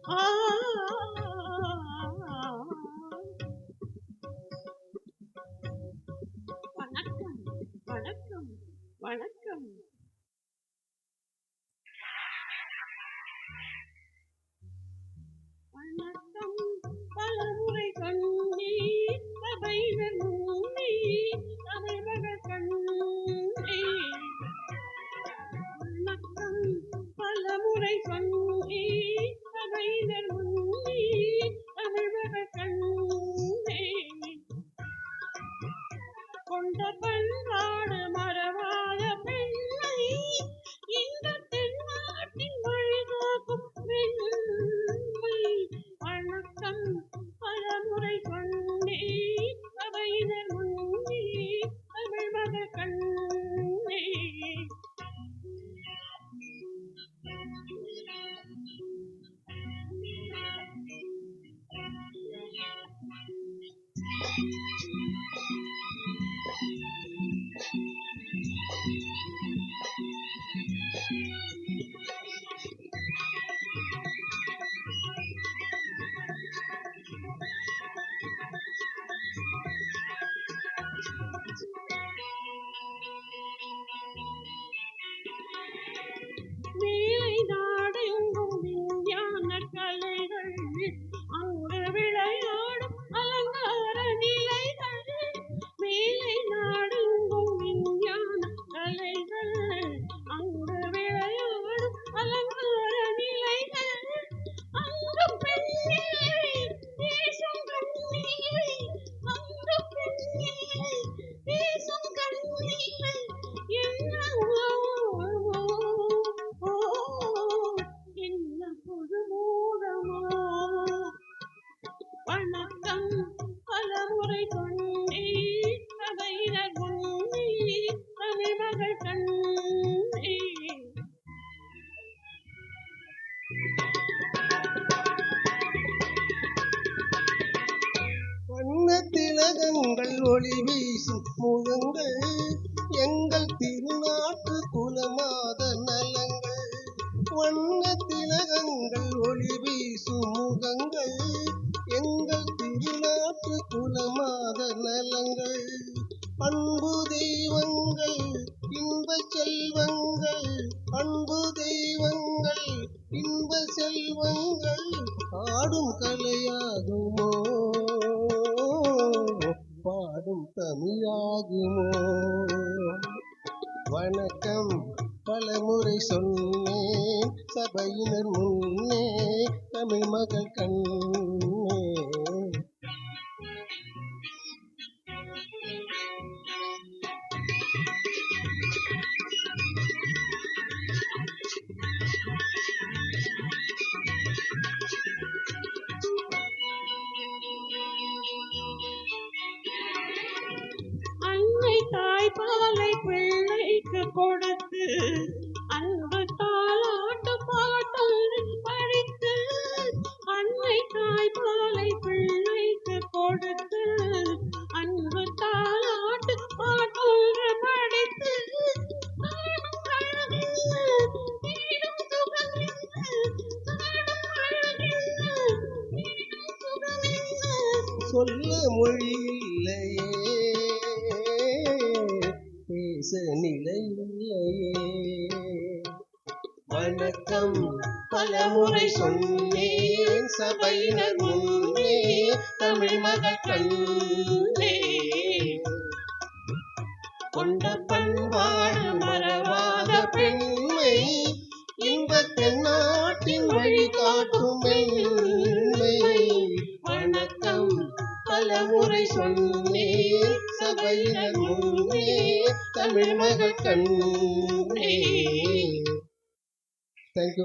ஆ வணக்கம் வணக்கம் வணக்கம். வணக்கம் பலமுறை கண்டீர் சபையினர் முன்னே தமிழக கண்டீர். வணக்கம் பலமுறை கண்டீர் சபையினர் முன்னே தமிழக கண்டீர். கொண்ட பண்பாடு மறவாத பெண்ணை இந்த தென்னாட்டின் வழிகாக்கும் பெண்மை. வணக்கம் பலமுறை கொண்டே சபையினர் முன்னே தமிழ்மக கண்ணே. மேலை நாடெங்கும் விஞ்ஞான கலைகள், அங்கு விளையாடும் அலங்கார நிலைகள். மேலை நாடெங்கும் விஞ்ஞான கலைகள், அங்கு விளையாடும் அலங்கார நிலைகள். அங்கு பெண்ணில்லை பேசும் கண்ணில்லை, அங்கு பெண்ணில்லை பேசும் கண்ணில்லை. என்ன புதுமோகமோ. வணக்கம் பலமுறை கொண்டே சபையினர் முன்னே தமிழ்மகள் கண்ணே. வண்ண திலகங்கள் ஒளி வீசும் முகங்கள், எங்கள் திருநாட்டு குலமாத நலங்கள். வண்ண திலகங்கள் ஒளி வீசும் முகங்கள், எங்கள் திருநாட்டு குலமாத நலங்கள். அன்பு தெய்வங்கள் இன்ப செல்வங்கள், அன்பு தெய்வங்கள் இன்ப செல்வங்கள். ஆடும் கலையாகுமோ, பாடும் தமிழாகுமோ. வணக்கம் பலமுறை சொன்னேன் சபையினர் முன்னே தமிழ் மகள் கண்ணே. அன்னை தாய்ப்பாலை பிள்ளைக்கு கொடுத்து, அன்பு தாலாட்டு பாட்டொன்று படித்து. அன்னை தாய்ப்பாலை பிள்ளைக்கு கொடுத்து, அன்பு தாலாட்டு பாட்டொன்று படித்து. காணும் அழகென்ன தேடும் சுகமென்ன, காணும் அழகென்ன தேடும் சுகமென்ன. சொல்ல மொழி இல்லையே, பேச நிலையில்லையே. வணக்கம் பலமுறை சொன்னேன் சபையினர் முன்னே தமிழ் மகள் கண்ணே. கொண்ட பண்பாடு மறவாத பெண்மை, இன்பத் தென்னாட்டின் வழிகாட்டும் பெண்மை. வணக்கம் பலமுறை சொன்னேன் சபையினர் முன்னே தமிழ் மகள் கண்ணே. தேங்க்யூ.